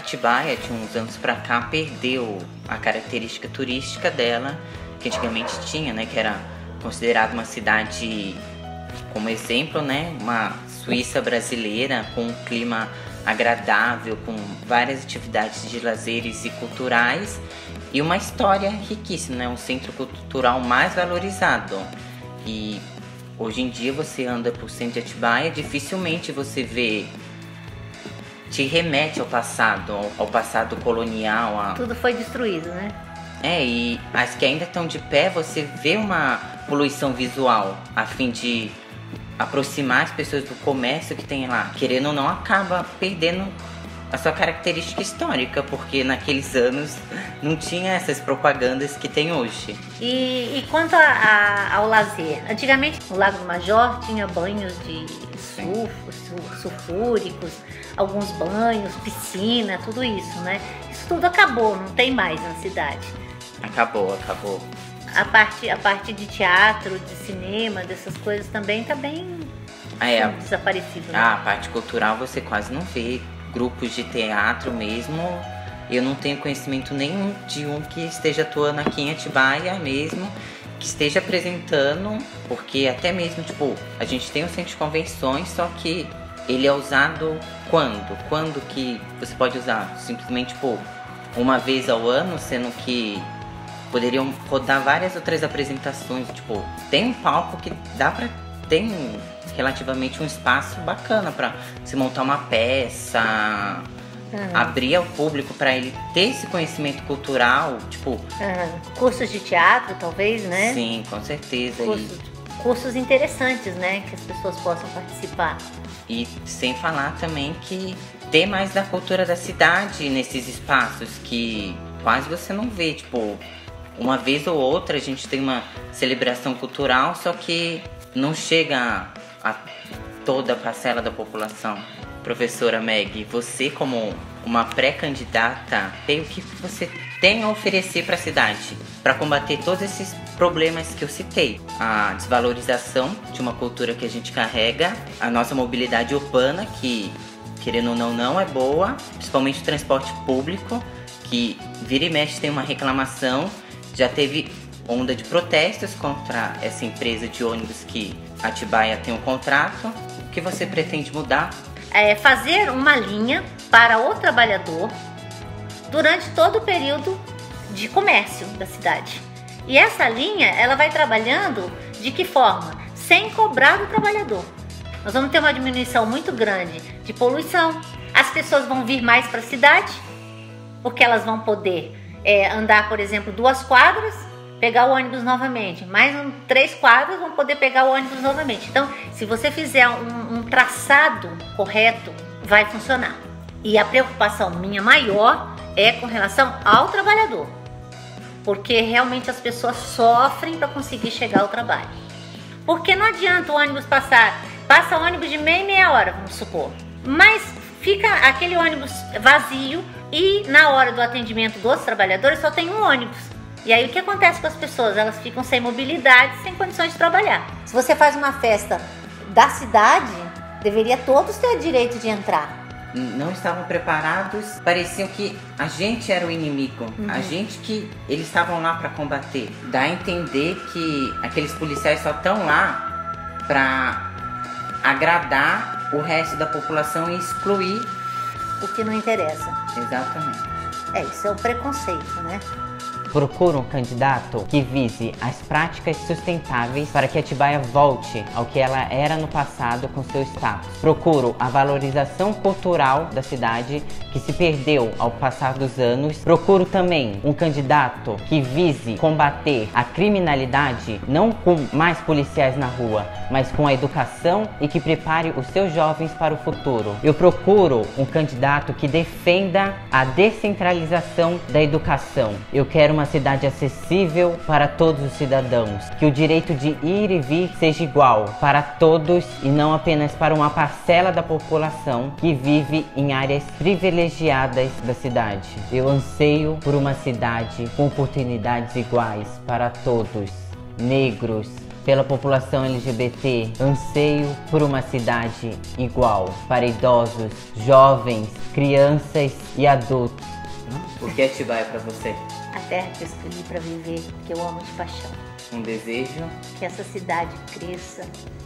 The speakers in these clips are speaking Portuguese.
Atibaia, de uns anos pra cá, perdeu a característica turística dela, que antigamente tinha, né? Que era considerada uma cidade, como exemplo, né? Uma Suíça brasileira, com um clima agradável, com várias atividades de lazeres e culturais e uma história riquíssima, né? Um centro cultural mais valorizado. E hoje em dia você anda por centro de Atibaia, dificilmente você vê, te remete ao passado colonial. Tudo foi destruído, né? E as que ainda estão de pé, você vê uma poluição visual, a fim de aproximar as pessoas do comércio que tem lá. Querendo ou não, acaba perdendo a sua característica histórica, porque naqueles anos não tinha essas propagandas que tem hoje. E quanto ao lazer? Antigamente o Lago do Major tinha banhos de sulfúricos, alguns banhos, piscina, tudo isso, né? Isso tudo acabou, não tem mais na cidade. Acabou. A parte de teatro, de cinema, dessas coisas também tá bem desaparecido, né? A parte cultural você quase não vê. Grupos de teatro mesmo, eu não tenho conhecimento nenhum de um que esteja atuando aqui em Atibaia mesmo, que esteja apresentando, porque até mesmo, tipo, a gente tem um centro de convenções, só que ele é usado quando? Quando que você pode usar? Simplesmente, tipo, uma vez ao ano, sendo que poderiam rodar várias outras apresentações, tipo, tem um palco que dá pra... tem relativamente um espaço bacana para se montar uma peça, abrir ao público para ele ter esse conhecimento cultural, tipo... Cursos de teatro, talvez, né? Sim, com certeza. Cursos interessantes, né? Que as pessoas possam participar. E sem falar também que ter mais da cultura da cidade nesses espaços que quase você não vê, tipo... Uma vez ou outra a gente tem uma celebração cultural, só que não chega a toda a parcela da população. Professora Meg, você como uma pré-candidata, o que você tem a oferecer para a cidade para combater todos esses problemas que eu citei? A desvalorização de uma cultura que a gente carrega, a nossa mobilidade urbana, que querendo ou não é boa, principalmente o transporte público, que vira e mexe tem uma reclamação. Já teve onda de protestos contra essa empresa de ônibus que Atibaia tem um contrato. O que você pretende mudar? Fazer uma linha para o trabalhador durante todo o período de comércio da cidade. E essa linha, ela vai trabalhando de que forma? Sem cobrar do trabalhador. Nós vamos ter uma diminuição muito grande de poluição. As pessoas vão vir mais para a cidade, porque elas vão poder andar, por exemplo, 2 quadras, pegar o ônibus novamente. Mais 3 quadras vão poder pegar o ônibus novamente. Então, se você fizer um traçado correto, vai funcionar. E a preocupação minha maior é com relação ao trabalhador. Porque realmente as pessoas sofrem para conseguir chegar ao trabalho. Porque não adianta o ônibus passa o ônibus de meia hora, vamos supor. Mas fica aquele ônibus vazio e na hora do atendimento dos trabalhadores só tem um ônibus. E aí o que acontece com as pessoas? Elas ficam sem mobilidade, sem condições de trabalhar. Se você faz uma festa da cidade, deveria todos ter direito de entrar. Não estavam preparados, pareciam que a gente era o inimigo, a gente que eles estavam lá para combater. Dá a entender que aqueles policiais só estão lá para agradar o resto da população e excluir o que não interessa. Exatamente. Isso é o preconceito, né? Procuro um candidato que vise as práticas sustentáveis para que Atibaia volte ao que ela era no passado com seu status. Procuro a valorização cultural da cidade que se perdeu ao passar dos anos. Procuro também um candidato que vise combater a criminalidade, não com mais policiais na rua, mas com a educação e que prepare os seus jovens para o futuro. Eu procuro um candidato que defenda a descentralização da educação. Eu quero uma cidade acessível para todos os cidadãos, que o direito de ir e vir seja igual para todos e não apenas para uma parcela da população que vive em áreas privilegiadas da cidade. Eu anseio por uma cidade com oportunidades iguais para todos, negros, pela população LGBT, anseio por uma cidade igual para idosos, jovens, crianças e adultos. O que é Atibaia para você? A terra que eu escolhi para viver, que eu amo de paixão. Um desejo? Que essa cidade cresça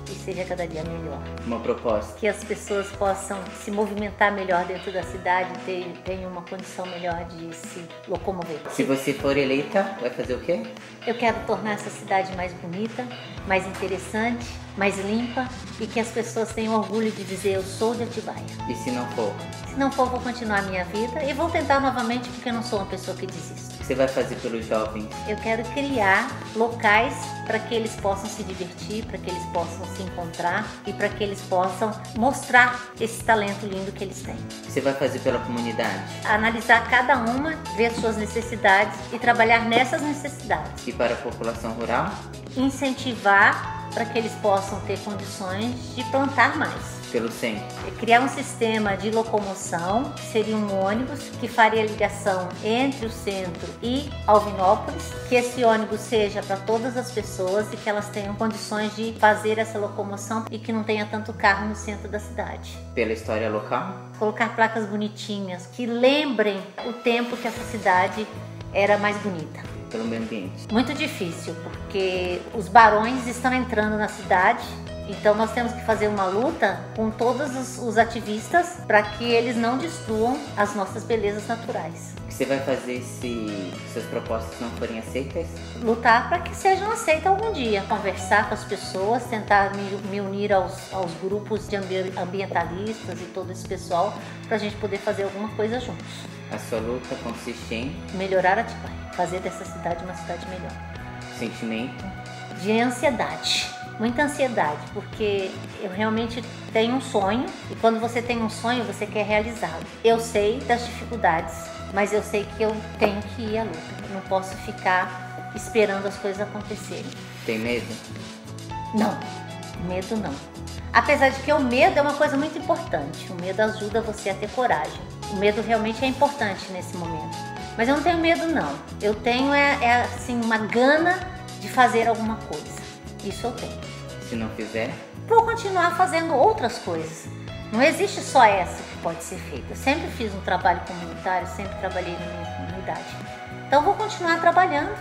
e seja cada dia melhor. Uma proposta? Que as pessoas possam se movimentar melhor dentro da cidade e tenham uma condição melhor de se locomover. Se você for eleita, vai fazer o quê? Eu quero tornar essa cidade mais bonita, mais interessante, mais limpa e que as pessoas tenham orgulho de dizer eu sou de Atibaia. E se não for? Se não for, vou continuar a minha vida e vou tentar novamente porque eu não sou uma pessoa que desiste. O que você vai fazer pelos jovens? Eu quero criar locais para que eles possam se divertir, para que eles possam se encontrar e para que eles possam mostrar esse talento lindo que eles têm. O que você vai fazer pela comunidade? Analisar cada uma, ver suas necessidades e trabalhar nessas necessidades. E para a população rural? Incentivar para que eles possam ter condições de plantar mais. Pelo centro? Criar um sistema de locomoção, que seria um ônibus que faria ligação entre o centro e Alvinópolis, que esse ônibus seja para todas as pessoas e que elas tenham condições de fazer essa locomoção e que não tenha tanto carro no centro da cidade. Pela história local? Colocar placas bonitinhas que lembrem o tempo que essa cidade era mais bonita. Pelo meio ambiente? Muito difícil, porque os barões estão entrando na cidade. Então nós temos que fazer uma luta com todos os ativistas para que eles não destruam as nossas belezas naturais. O que você vai fazer se suas propostas não forem aceitas? Lutar para que sejam aceitas algum dia. Conversar com as pessoas, tentar me unir aos grupos de ambientalistas e todo esse pessoal para a gente poder fazer alguma coisa juntos. A sua luta consiste em? Melhorar Atibaia, fazer dessa cidade uma cidade melhor. Sentimento? De ansiedade. Muita ansiedade, porque eu realmente tenho um sonho e quando você tem um sonho, você quer realizá-lo. Eu sei das dificuldades, mas eu sei que eu tenho que ir à luta. Eu não posso ficar esperando as coisas acontecerem. Tem medo? Não, medo não. Apesar de que o medo é uma coisa muito importante. O medo ajuda você a ter coragem. O medo realmente é importante nesse momento. Mas eu não tenho medo não. Eu tenho assim uma gana de fazer alguma coisa. Isso eu tenho. Se não fizer? Vou continuar fazendo outras coisas. Não existe só essa que pode ser feita. Eu sempre fiz um trabalho comunitário, sempre trabalhei na minha comunidade. Então vou continuar trabalhando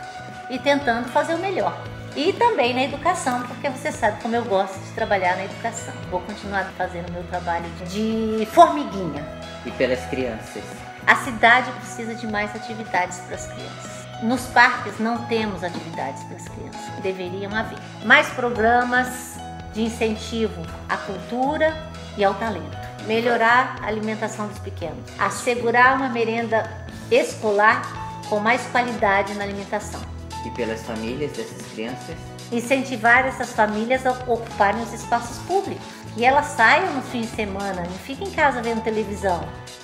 e tentando fazer o melhor. E também na educação, porque você sabe como eu gosto de trabalhar na educação. Vou continuar fazendo o meu trabalho de formiguinha. E pelas crianças? A cidade precisa de mais atividades para as crianças. Nos parques não temos atividades para as crianças, deveriam haver. Mais programas de incentivo à cultura e ao talento. Melhorar a alimentação dos pequenos. Assegurar uma merenda escolar com mais qualidade na alimentação. E pelas famílias dessas crianças? Incentivar essas famílias a ocuparem os espaços públicos. Que elas saiam no fim de semana, não fiquem em casa vendo televisão.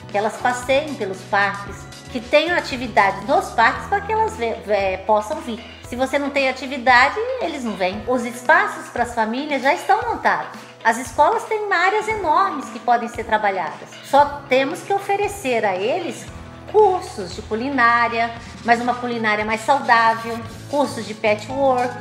Que elas passeiem pelos parques. Que tenham atividade nos parques para que elas possam vir. Se você não tem atividade, eles não vêm. Os espaços para as famílias já estão montados. As escolas têm áreas enormes que podem ser trabalhadas. Só temos que oferecer a eles cursos de culinária, mas uma culinária mais saudável, cursos de patchwork,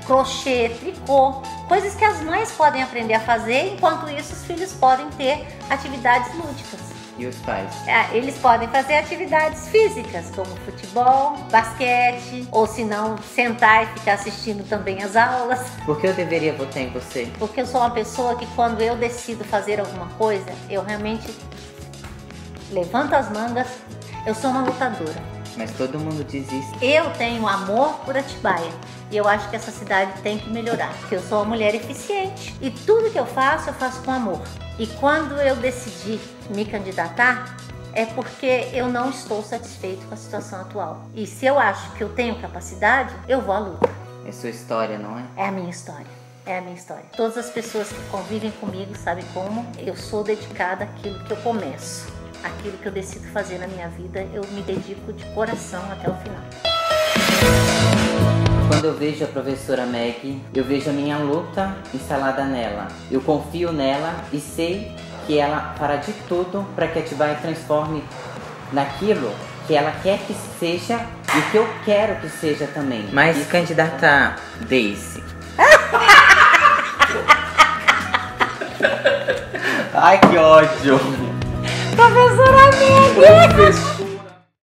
crochê, tricô, coisas que as mães podem aprender a fazer, enquanto isso os filhos podem ter atividades lúdicas. E os pais? Eles podem fazer atividades físicas, como futebol, basquete, ou se não, sentar e ficar assistindo também as aulas. Por que eu deveria votar em você? Porque eu sou uma pessoa que quando eu decido fazer alguma coisa, eu realmente levanto as mangas, eu sou uma lutadora. Mas todo mundo diz isso. Eu tenho amor por Atibaia e eu acho que essa cidade tem que melhorar, porque eu sou uma mulher eficiente e tudo que eu faço com amor. E quando eu decidi me candidatar, é porque eu não estou satisfeito com a situação atual. E se eu acho que eu tenho capacidade, eu vou à luta. É sua história, não é? É a minha história. É a minha história. Todas as pessoas que convivem comigo sabem como eu sou dedicada àquilo que eu começo. Aquilo que eu decido fazer na minha vida, eu me dedico de coração até o final. Quando eu vejo a professora Meg, eu vejo a minha luta instalada nela. Eu confio nela e sei que ela fará de tudo para que Atibaia transforme naquilo que ela quer que seja e que eu quero que seja também. Mas candidata Daisy, Ai, que ódio. Professora Meg!